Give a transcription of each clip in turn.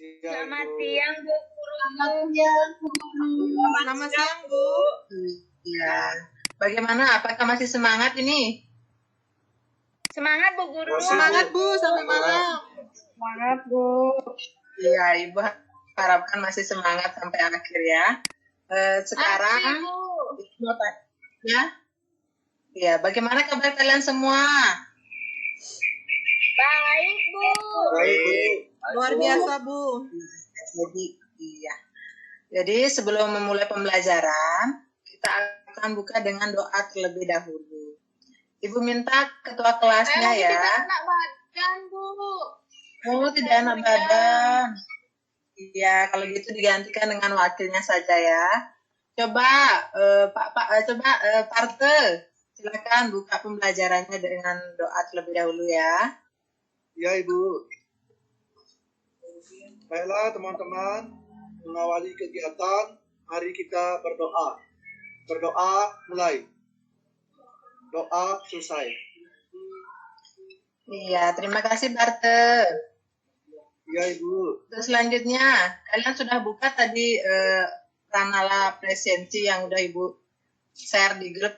Selamat siang, Bu Guru. Selamat siang, Bu. Iya. Bagaimana? Apakah masih semangat ini? Semangat, Bu Guru. Semangat, Bu, sampai malam. Semangat, Bu. Iya, Ibu harapkan masih semangat sampai akhir ya. Sekarang, Asli, Bu. ya. Iya, bagaimana kabar kalian semua? Baik, Bu. Baik, Bu. Luar biasa, Bu. Jadi sebelum memulai pembelajaran, kita akan buka dengan doa terlebih dahulu. Ibu minta ketua kelasnya ya. Tidak enak badan, Bu. Oh, tidak enak badan. Iya, kalau gitu digantikan dengan wakilnya saja ya. Coba Parte, silakan buka pembelajarannya dengan doa terlebih dahulu ya. Ya, Ibu. Baiklah, teman-teman, mengawali kegiatan, mari kita berdoa. Berdoa mulai. Doa selesai. Iya, terima kasih Parte. Ya, Ibu. Terus selanjutnya, kalian sudah buka tadi Pranala presensi yang udah Ibu share di grup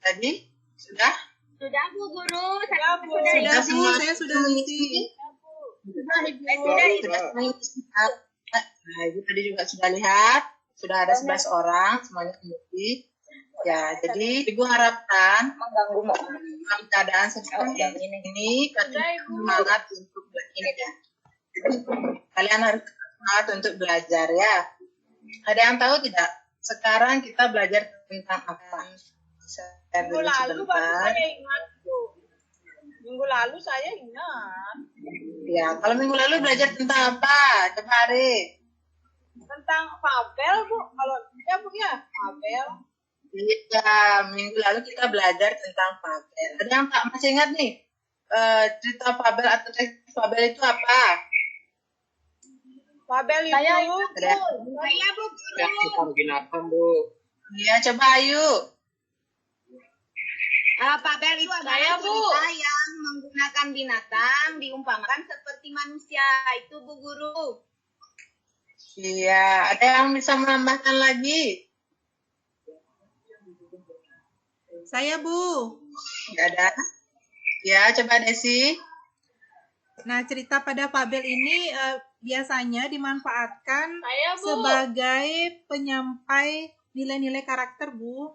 tadi? Sudah? Sudah, Bu Guru. Sudah, Bu. Saya sudah isi. Sudah, Nah, Ibu tadi juga sudah lihat, sudah ada 11 orang, semuanya mengikuti. Ya, jadi Ibu harapkan dalam keadaan seperti ini, kalian semangat untuk belajar ya. Kalian harus semangat untuk belajar ya. Ada yang tahu tidak? Sekarang kita belajar tentang apa? Minggu lalu baru saya ingat, Bu. Minggu lalu saya ingat. Ya, kalau minggu lalu belajar tentang apa? Coba Ari. Tentang Fabel, Bu. Kalau ya, Bu, ya. Fabel. Iya, minggu lalu kita belajar tentang Fabel. Ada yang tak masih ingat nih? Cerita Fabel atau teks Fabel itu apa? Fabel itu. Saya Bu Guru. binatang, Bu. Iya, coba Ayu. Fabel itu adalah cerita yang menggunakan binatang diumpamakan seperti manusia. Itu Bu Guru. Iya, ada yang bisa menambahkan lagi? Saya, Bu. Tidak ada? Ya, coba Desi. Nah, cerita pada Fabel ini biasanya dimanfaatkan Saya, Bu. sebagai penyampai nilai-nilai karakter, Bu.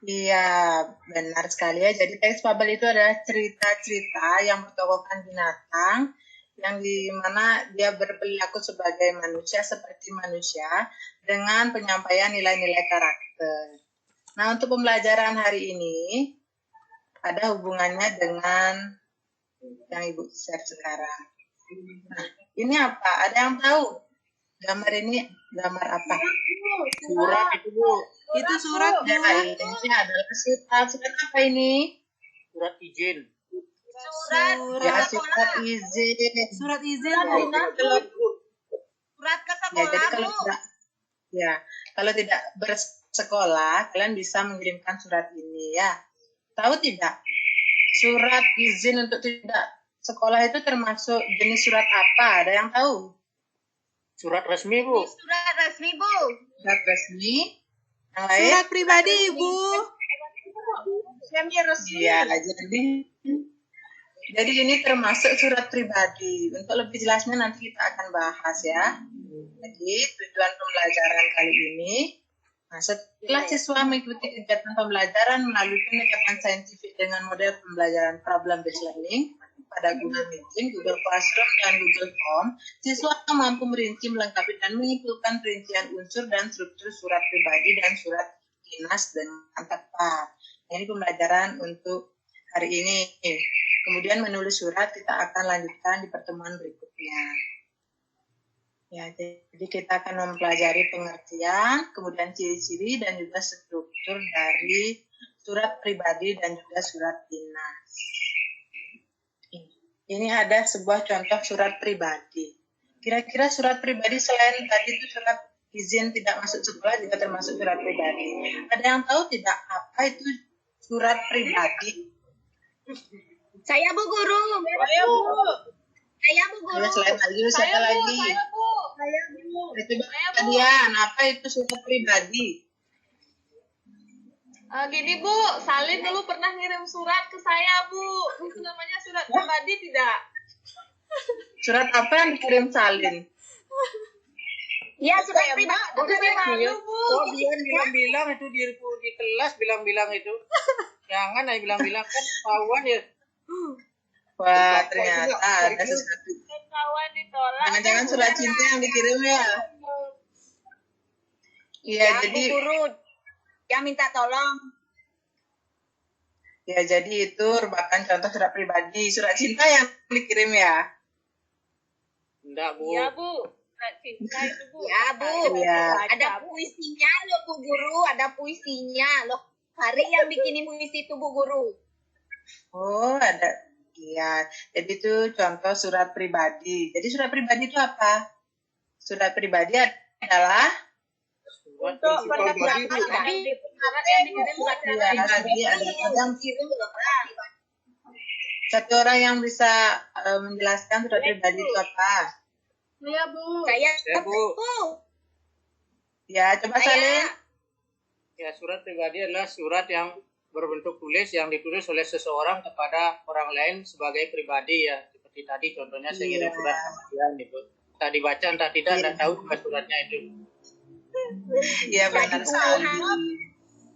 Iya, benar sekali ya. Jadi teks fabel itu adalah cerita-cerita yang bertokohkan binatang yang dimana dia berperilaku sebagai manusia seperti manusia dengan penyampaian nilai-nilai karakter. Nah, untuk pembelajaran hari ini ada hubungannya dengan yang Ibu share sekarang. Nah, ini apa? Ada yang tahu? Gambar ini gambar apa? Surat itu, Bu. Itu surat, Bu. Ya, ini adalah surat. Surat apa ini? Surat izin. Ya, surat izin. Surat izin. Surat ke Ya, sekolah, jadi kalau Bu. tidak, kalau tidak bersekolah, kalian bisa mengirimkan surat ini ya. Tahu tidak? Surat izin untuk tidak sekolah itu termasuk jenis surat apa? Ada yang tahu? Surat resmi, Bu. Surat resmi, Bu. Surat resmi. Yang lain? Surat pribadi, Ibu. Iya, jadi ini termasuk surat pribadi. Untuk lebih jelasnya nanti kita akan bahas ya. Jadi tujuan pembelajaran kali ini, nah, setelah siswa mengikuti kegiatan pembelajaran melalui pendekatan saintifik dengan model pembelajaran problem based learning pada Google Meeting, Google Classroom, dan Google Form, siswa mampu merinci, melengkapi, dan menyimpulkan perincian unsur dan struktur surat pribadi dan surat dinas dengan tepat. Ini pembelajaran untuk hari ini. Kemudian menulis surat kita akan lanjutkan di pertemuan berikutnya. Ya, jadi kita akan mempelajari pengertian, kemudian ciri-ciri dan juga struktur dari surat pribadi dan juga surat dinas. Ini ada sebuah contoh surat pribadi. Kira-kira surat pribadi selain tadi itu surat izin tidak masuk sekolah juga termasuk surat pribadi. Ada yang tahu tidak apa itu surat pribadi? Saya, Bu Guru. Saya, Bu. Saya Bu Guru. Ya, selain Ayu, siapa lagi? Bu. Coba Dian, apa itu surat pribadi? Gini Bu, Salin dulu pernah ngirim surat ke saya Bu. Itu namanya surat pribadi tidak? Surat apa yang dikirim Salin? Ya, surat Saya pribadi. Mak, udah malu Bu. Oh, dia bilang-bilang itu di kelas bilang-bilang itu. Jangan aja bilang-bilang kan kawan ya. Wah, ternyata ada sesuatu. Kawan ditolak. Jangan-jangan surat cinta yang dikirim ya? Iya, Ya, jadi Bu Guru. Ya minta tolong. ya jadi itu merupakan contoh surat pribadi, surat cinta yang dikirim ya. Enggak, Bu. Iya Bu. Surat cinta itu Bu. Ya, Bu. Iya. Ada puisinya loh Bu Guru, ada puisinya loh. Hari yang bikinin puisi itu Bu Guru. Oh, ada. Iya, jadi itu contoh surat pribadi. Jadi surat pribadi itu apa? Surat pribadi adalah Untuk pribadi, Bu. syarat yang dikirim surat pribadi ada kadang satu orang yang bisa menjelaskan surat pribadi itu apa? Iya Bu. Saya Ya, Bu. Ya, coba Salin. Ya, surat pribadi adalah surat yang berbentuk tulis yang ditulis oleh seseorang kepada orang lain sebagai pribadi ya. Seperti tadi contohnya saya kirim surat kematian gitu. Entah dibaca entah tidak, enggak tahu juga suratnya itu. Iya, benar sekali.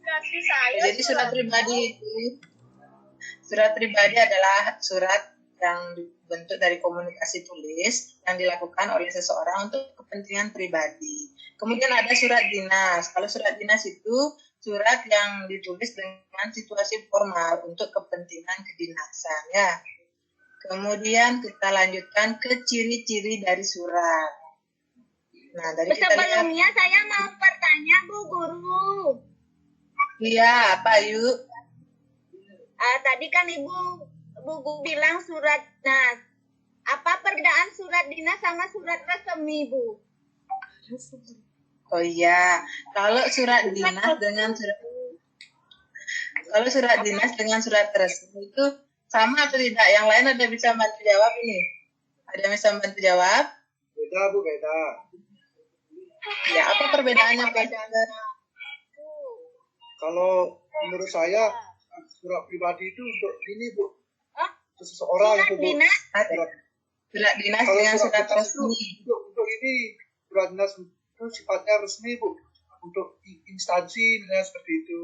Kasih saya. Jadi surat pribadi adalah surat yang dibentuk dari komunikasi tulis yang dilakukan oleh seseorang untuk kepentingan pribadi. Kemudian ada surat dinas. Kalau surat dinas itu surat yang ditulis dengan situasi formal untuk kepentingan kedinasan ya. Kemudian kita lanjutkan ke ciri-ciri dari surat. Nah, dari kita lihat. Sebelumnya saya mau bertanya Bu Guru. Iya, apa yuk? Tadi kan Ibu Bu Guru bilang surat dinas. Apa perbedaan surat dinas sama surat resmi Bu? Oh iya, kalau surat dinas dengan surat resmi itu sama atau tidak? Yang lain ada bisa bantu jawab ini? Ada yang bisa bantu jawab? Beda, Bu, beda. Ya, apa perbedaannya Pak? Kalau menurut saya surat pribadi itu untuk ini Bu, seseorang Surat itu Bu. dinas. Surat dinas Kalau dengan surat dinas itu resmi. untuk ini surat dinas itu sifatnya resmi Bu, untuk instansi misalnya seperti itu,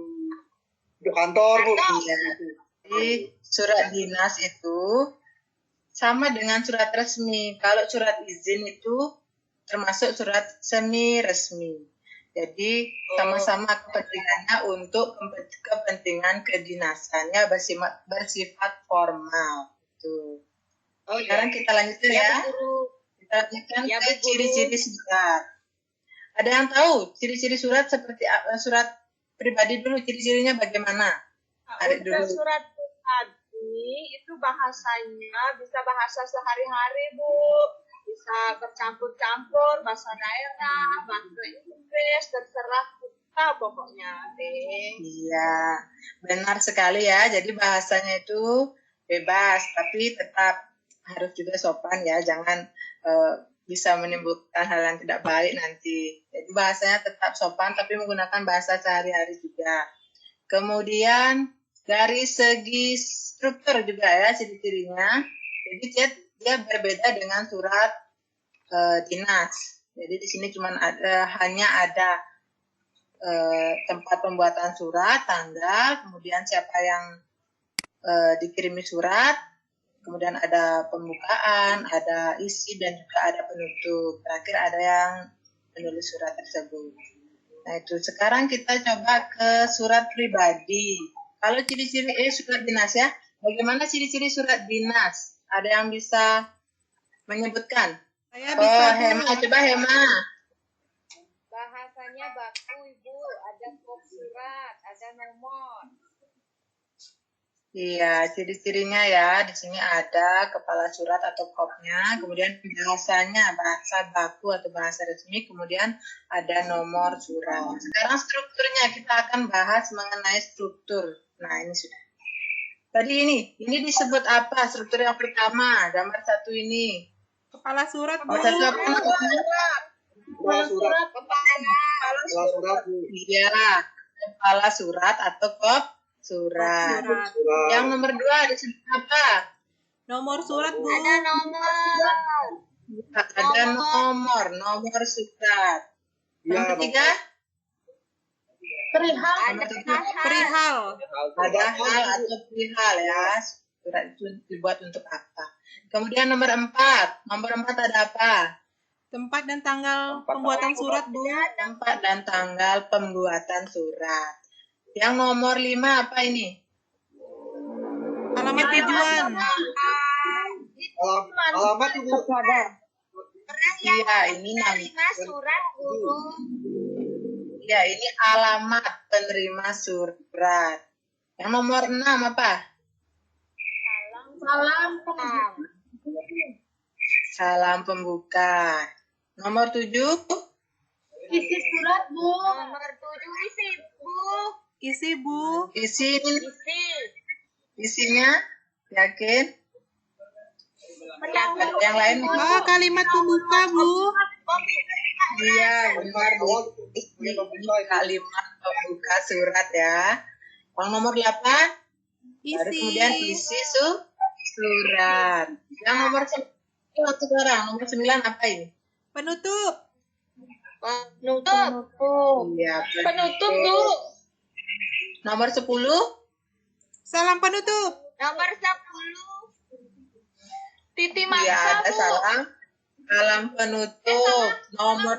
untuk kantor Bu. Iya. Jadi surat dinas itu sama dengan surat resmi. Kalau surat izin itu termasuk surat semi resmi. Jadi sama-sama kepentingannya untuk kepentingan kedinasannya bersifat formal. Tuh. Sekarang kita lanjutkan ya. Kita lanjutkan ke ciri-ciri surat. Ada yang tahu ciri-ciri surat seperti surat pribadi dulu, ciri-cirinya bagaimana? Ada dulu. Surat pribadi itu bahasanya bisa bahasa sehari-hari Bu. Bisa bercampur-campur bahasa daerah, bahasa Inggris, terserah kita pokoknya deh. Iya, benar sekali ya. Jadi bahasanya itu bebas, tapi tetap harus juga sopan ya. Jangan bisa menimbulkan hal yang tidak baik nanti. Jadi bahasanya tetap sopan, tapi menggunakan bahasa sehari-hari juga. Kemudian dari segi struktur juga ya ciri-cirinya. Jadi dia berbeda dengan surat dinas. Jadi di sini hanya ada tempat pembuatan surat, tanggal, kemudian siapa yang dikirimi surat, kemudian ada pembukaan, ada isi dan juga ada penutup. Terakhir ada yang menulis surat tersebut. Nah itu sekarang kita coba ke surat pribadi. Kalau ciri-ciri surat dinas ya, bagaimana ciri-ciri surat dinas? Ada yang bisa menyebutkan? Saya bisa, Bu. Hema, coba Hema. Bahasanya baku Ibu, ada kop surat, ada nomor. Iya, ciri-cirinya ya, di sini ada kepala surat atau kopnya, kemudian bahasanya, bahasa baku atau bahasa resmi, kemudian ada nomor surat. Sekarang strukturnya, kita akan bahas mengenai struktur. Nah, ini sudah. Tadi ini disebut apa? Struktur yang pertama, gambar 1 ini. Kepala surat, Bu. Nomor satu apa namanya? Kepala surat. Kepala surat, Bu. Iya, kepala surat atau kop surat. Surat. Yang nomor 2 disebut apa? Nomor surat, Bu. Ada nomor. Ada nomor surat. Yang Iya, ketiga, Ada Perihal. ada hal atau perihal ya. Surat itu dibuat untuk apa? Kemudian nomor 4. Nomor 4 ada apa? Tempat dan tanggal pembuatan surat, Bu. Tempat dan tanggal pembuatan surat. Yang nomor 5 apa ini? Alamat tujuan. Alamat Ibu. Orang yang Iya, ini namanya. menerima surat guru. Ya, ini alamat penerima surat. Yang nomor 6 apa? Salam pembuka. Nomor 7. Isi surat, Bu. Nomor 7 isi, Bu. Isi, Bu. Isi Isi. isinya yakin? Ada yang lain? Oh, kalimat pembuka, Bu. Iya, benar. Ini kalimat pembuka surat ya. Yang nomor 8. Baru kemudian isi surat. Yang nomor 9 sekarang. Nomor 9 apa ini? Penutup. Penutup. Iya, Penutup, Bu. Nomor 10. Salam penutup. Nomor 10. Titi Iya, mangsa, ada Bu. salam penutup. Nomor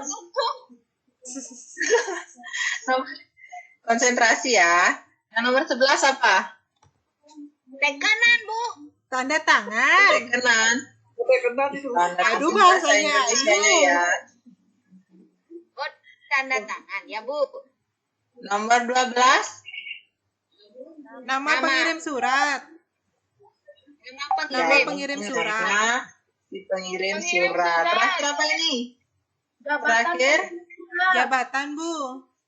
konsentrasi ya. Yang nomor 11 apa? Tekanan, Bu. Tanda tangan. Tekenan. Udah kena itu. Tanda Aduh, tangan bahasa bahasanya. Indonesianya ya. Oh, tanda tangan ya, Bu. Nomor 12. Nama pengirim surat. Nama Ya, pengirim ini surat. nama si pengirim surat. Terakhir apa ini? Terakhir? Jabatan, Bu.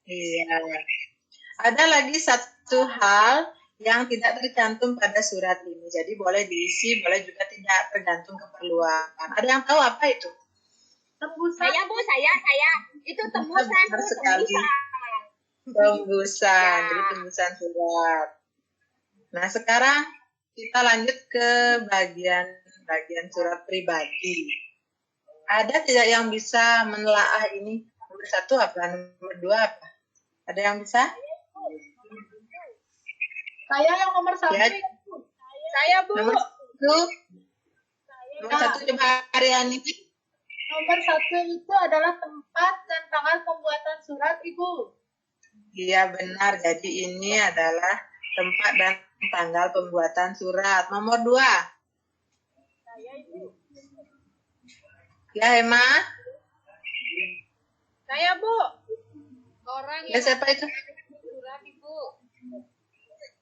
Iya. Ada lagi satu hal yang tidak tercantum pada surat ini. Jadi boleh diisi, boleh juga tidak, tergantung keperluan. Ada yang tahu apa itu? Saya, Bu, saya. Itu tembusan, Benar Bu, sekali. tembusan. Tembusan, Ya. jadi tembusan surat. Nah, sekarang kita lanjut ke bagian surat pribadi. Ada tidak yang bisa menelaah ini? Nomor 1 apa? Nomor 2 apa? Ada yang bisa? Saya yang nomor 1. Ya, Saya, Bu. nomor 1. Nomor 1 coba Aryani. Nomor 1 itu adalah tempat dan tanggal pembuatan surat, Ibu. Iya benar, jadi ini adalah tempat dan tanggal pembuatan surat. Nomor 2. Ya, Emma. Saya, Bu. Orang Ya, siapa itu? surat, Ibu.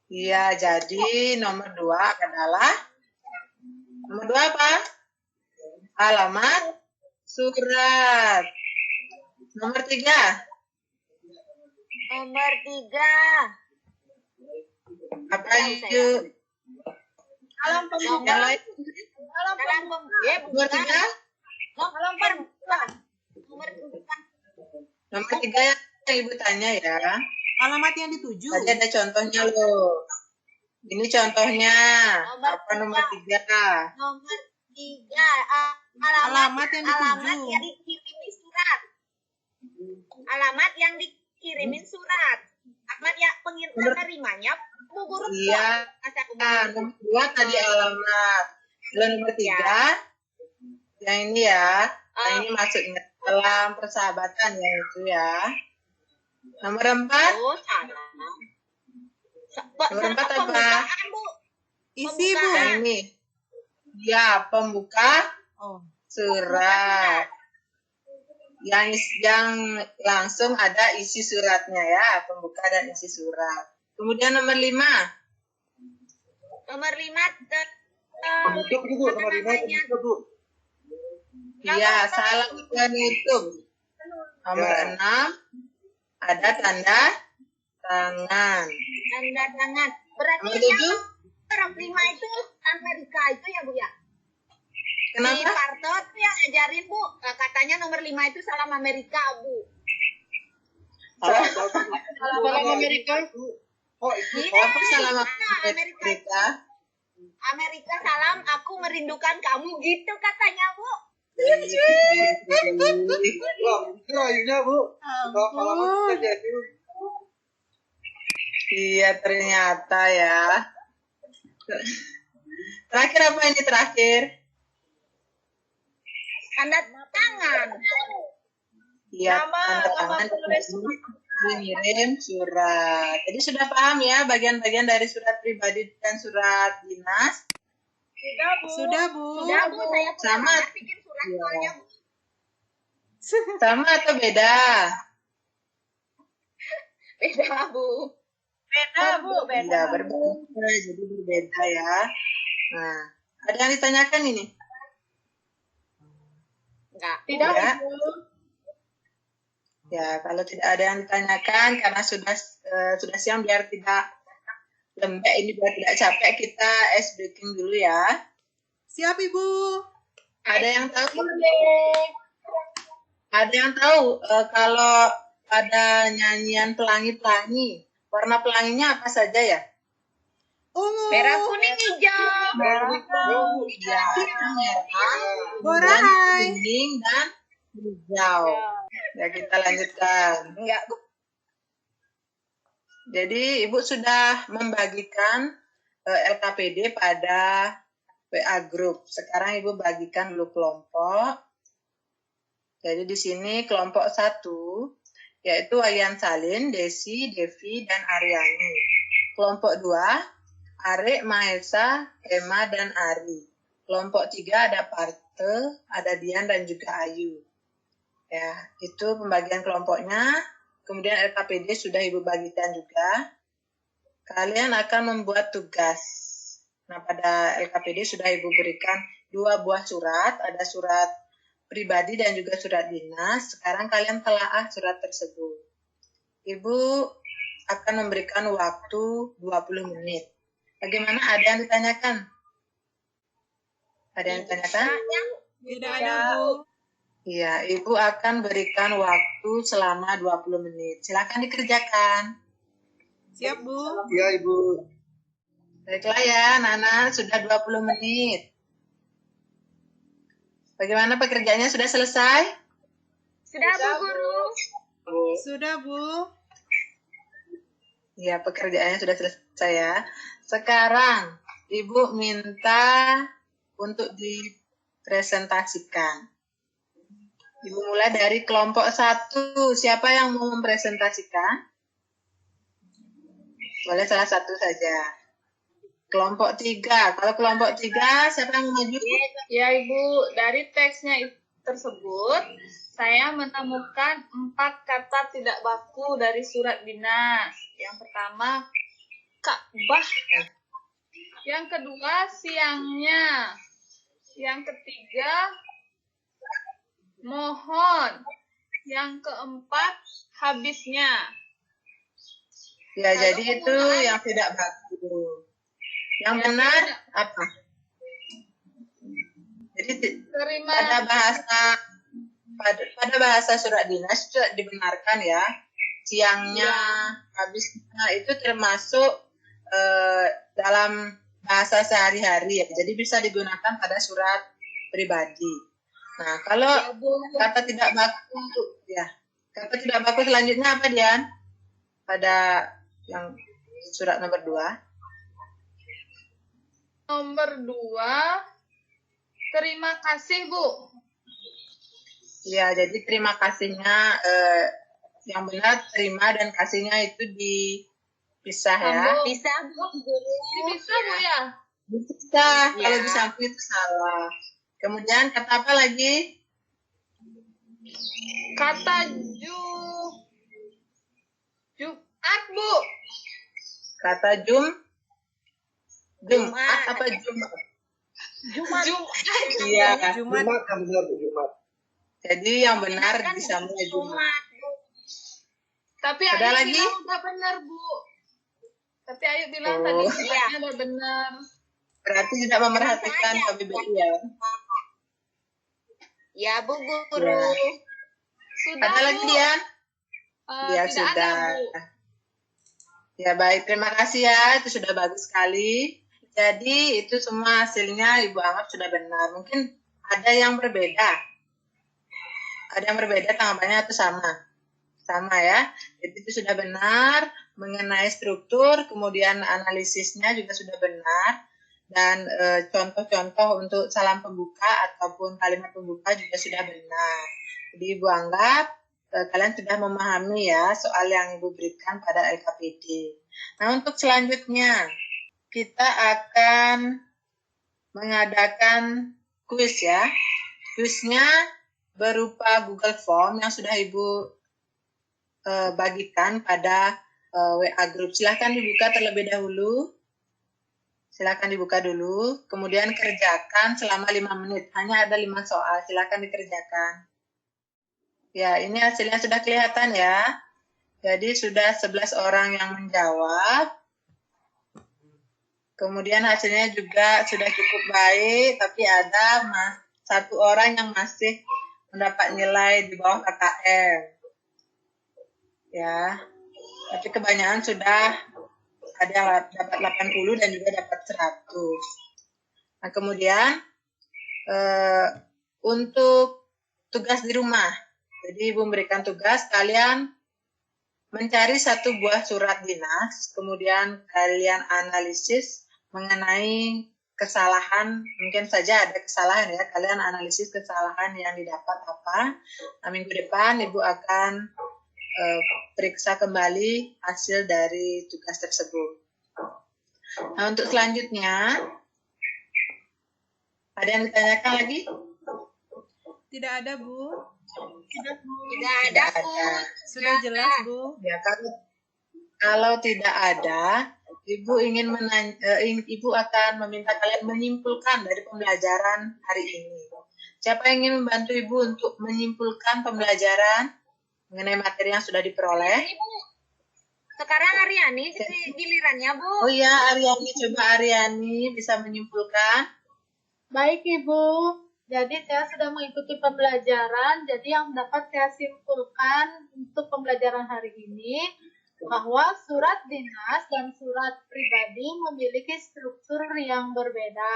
Iya, jadi nomor 2 adalah nomor 2 apa? Alamat surat. Nomor 3. Nomor 3. Apa itu? Alam Yang pembuka. lain? Dalam pembuka. Nomor 3? Nomor 4. Nomor 4. Nomor 3 yang Ibu tanya ya. Alamat yang dituju. Tadi ada contohnya loh. Ini contohnya. Apa nomor 3? Nomor 3. Alamat yang dituju. Alamat yang dikirimi surat. Alamat yang dikirimin surat. Alamat yang penerimanya Bu Guru. Iya. Masa aku Nah, nomor 2 tadi alamat. Lalu nomor 3. Yang ini ya. Nah, ini masuknya dalam persahabatan ya itu ya. Nomor 4. Oh, salah. Nomor 4 apa? Pembukaan, Bu. Isi, Bu. Yang ini. Ya, pembuka Oh. surat. Yang langsung ada isi suratnya ya, pembuka dan isi surat. Kemudian nomor 5. Nomor 5. Penutup itu, Bu. Nomor 5 penutup, Bu. Iya, salam penutup. Nomor 6 ada tanda tangan. Tanda tangan. Berarti Nomor yang 7. nomor 5 itu Amerika itu ya, Bu ya? Di Kenapa? Parto itu yang ngajarin Bu, katanya nomor 5 itu salam Amerika Bu. Salam Amerika. Oh, itu. Apa salam Amerika. Amerika? Amerika salam, aku merindukan kamu gitu katanya Bu. Wah, itu ayunya, Bu. Kalau jadi. Iya, ternyata ya. Terakhir apa ini terakhir? Tanda tangan. Iya, tanda tangan mengirim surat. Jadi sudah paham ya bagian-bagian dari surat pribadi dan surat dinas? Sudah, Bu. Sudah Bu, saya Sama. bikin surat soalnya Bu. Sama atau beda? Beda Bu. Beda Bu, beda. Iya, berbeda. Jadi berbeda ya. Nah, ada yang ditanyakan ini? Enggak. Tidak, Ya. Ibu. Ya, kalau tidak ada yang ditanyakan karena sudah siang biar tidak lembek ini biar tidak capek kita ice breaking dulu ya. Siap, Ibu. Ada yang tahu? Ada yang tahu kalau pada nyanyian pelangi-pelangi warna pelanginya apa saja ya? Ungu. Merah, kuning, hijau. Merah. Ya, merah, Borai. kuning dan hijau. Ya, kita lanjutkan. Enggak Bu. Jadi Ibu sudah membagikan LKPD pada WA group. Sekarang Ibu bagikan dulu kelompok. Jadi di sini kelompok 1 yaitu Wayan Salin, Desi, Devi, dan Aryani. Kelompok 2 Arek, Mahesa, Emma, dan Ari. Kelompok 3 ada Parte, ada Dian, dan juga Ayu. Ya, itu pembagian kelompoknya. Kemudian LKPD sudah Ibu bagikan juga. Kalian akan membuat tugas. Nah, pada LKPD sudah Ibu berikan 2 buah surat. Ada surat pribadi dan juga surat dinas. Sekarang kalian telaah surat tersebut. Ibu akan memberikan waktu 20 menit. Bagaimana? Ada yang ditanyakan? Ada yang ditanyakan? Tidak ada, Bu. Iya, Ibu akan berikan waktu selama 20 menit. Silakan dikerjakan. Siap, Bu. Iya, Ibu. Baiklah ya, Nana, sudah 20 menit. Bagaimana pekerjaannya? Sudah selesai? Sudah Bu Guru. Sudah, Bu. Ya, pekerjaannya sudah selesai ya. Sekarang, Ibu minta untuk dipresentasikan. Ibu mulai dari kelompok 1. Siapa yang mau mempresentasikan? Boleh salah satu saja. Kelompok 3. Kalau kelompok 3, siapa yang mau maju? Ya Ibu, dari teksnya tersebut, saya menemukan 4 kata tidak baku dari surat dinas. Yang pertama, Ka'bah. Yang kedua, siangnya. Yang ketiga, mohon. Yang keempat, habisnya. Ya, Lalu jadi itu penggunaan- yang tidak baku. Yang Ya, benar tidak. apa? Jadi Terima. pada bahasa surat dinas itu dibenarkan ya. Siangnya, habisnya itu termasuk dalam bahasa sehari-hari ya. Jadi bisa digunakan pada surat pribadi. Nah, kalau Ya, Bu. kata tidak baku ya. Kata tidak baku selanjutnya apa, Dian? Pada yang surat nomor 2. Nomor 2, terima kasih Bu. Ya, jadi terima kasihnya yang benar terima dan kasihnya itu dipisah ya. Sambung. Bisa Bu Guru. Ini bisa Bu ya? Bisa, kalau disambung itu salah. Kemudian kata apa lagi? Kata Jumat Bu. Kata Jumat apa Jumat? Jumat. Iya. Jumat. Jumat yang benar, Bu. Jumat. Jadi yang benar Kan disambung Jumat. Jumat Bu. Tapi Ada Ayu lagi? bilang udah benar Bu. Tapi Ayu bilang Oh. tadi Jumatnya udah benar. Berarti tidak memerhatikan KBBI ya. Ya, Bu Guru. Ya. Sudah, Ada Bu. lagi, Dian? Ya, Tidak sudah. ada, Bu. Ya, baik. Terima kasih ya. Itu sudah bagus sekali. Jadi, itu semua hasilnya Ibu anggap sudah benar. Mungkin ada yang berbeda. Ada yang berbeda tanggapannya atau sama? Sama ya. Jadi, itu sudah benar. Mengenai struktur, kemudian analisisnya juga sudah benar. Dan contoh-contoh untuk salam pembuka ataupun kalimat pembuka juga sudah benar. Jadi, Ibu anggap kalian sudah memahami ya soal yang Ibu berikan pada LKPD. Nah, untuk selanjutnya kita akan mengadakan kuis ya. Kuisnya berupa Google Form yang sudah Ibu bagikan pada WA Group. Silahkan dibuka terlebih dahulu. Silahkan dibuka dulu. Kemudian kerjakan selama 5 menit. Hanya ada 5 soal. Silahkan dikerjakan. Ya, ini hasilnya sudah kelihatan ya. Jadi sudah 11 orang yang menjawab. Kemudian hasilnya juga sudah cukup baik, tapi ada 1 orang yang masih mendapat nilai di bawah KKM. Ya, tapi kebanyakan sudah ada yang dapat 80 dan juga dapat 100. Nah, kemudian untuk tugas di rumah. Jadi Ibu memberikan tugas kalian mencari 1 buah surat dinas, kemudian kalian analisis mengenai kesalahan, mungkin saja ada kesalahan ya, kalian analisis kesalahan yang didapat apa. Nah, minggu depan Ibu akan periksa kembali hasil dari tugas tersebut. Nah, untuk selanjutnya, ada yang ditanyakan lagi? Tidak ada, Bu. Tidak ada, Bu. Sudah jelas, Bu. Ya, kalau tidak ada, Ibu Ibu akan meminta kalian menyimpulkan dari pembelajaran hari ini. Siapa yang ingin membantu Ibu untuk menyimpulkan pembelajaran mengenai materi yang sudah diperoleh? Ibu, sekarang Aryani gilirannya, Bu. Oh iya, Aryani, coba Aryani bisa menyimpulkan. Baik, Ibu. Jadi saya sudah mengikuti pembelajaran. Jadi yang dapat saya simpulkan untuk pembelajaran hari ini bahwa surat dinas dan surat pribadi memiliki struktur yang berbeda,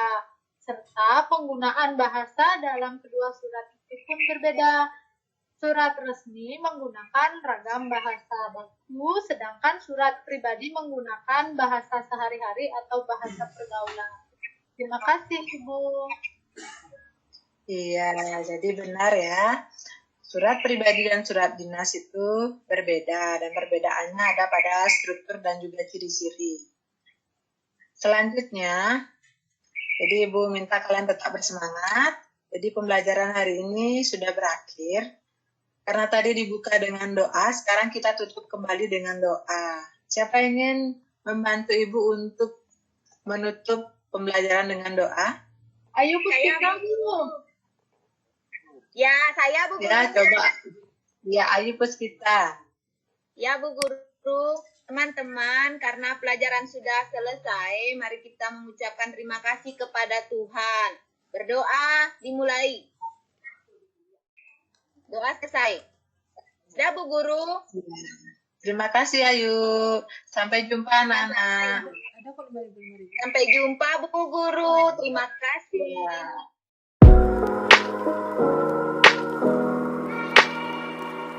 serta penggunaan bahasa dalam kedua surat itu pun berbeda. Surat resmi menggunakan ragam bahasa baku, sedangkan surat pribadi menggunakan bahasa sehari-hari atau bahasa pergaulan. Terima kasih, Ibu. Iya, jadi benar ya. Surat pribadi dan surat dinas itu berbeda, dan perbedaannya ada pada struktur dan juga ciri-ciri. Selanjutnya, jadi Ibu minta kalian tetap bersemangat. Jadi pembelajaran hari ini sudah berakhir. Karena tadi dibuka dengan doa, sekarang kita tutup kembali dengan doa. Siapa yang ingin membantu Ibu untuk menutup pembelajaran dengan doa? Ayo, Puspita, Bu. Ya, saya Bu Guru. Ya, coba. Ya, Ayu Puspita. Ya, Bu Guru. Teman-teman, karena pelajaran sudah selesai, mari kita mengucapkan terima kasih kepada Tuhan. Berdoa dimulai. Doa selesai. Sudah, Bu Guru. Terima kasih, Ayu. Sampai jumpa, anak-anak. Sampai jumpa, Bu Guru. Terima kasih.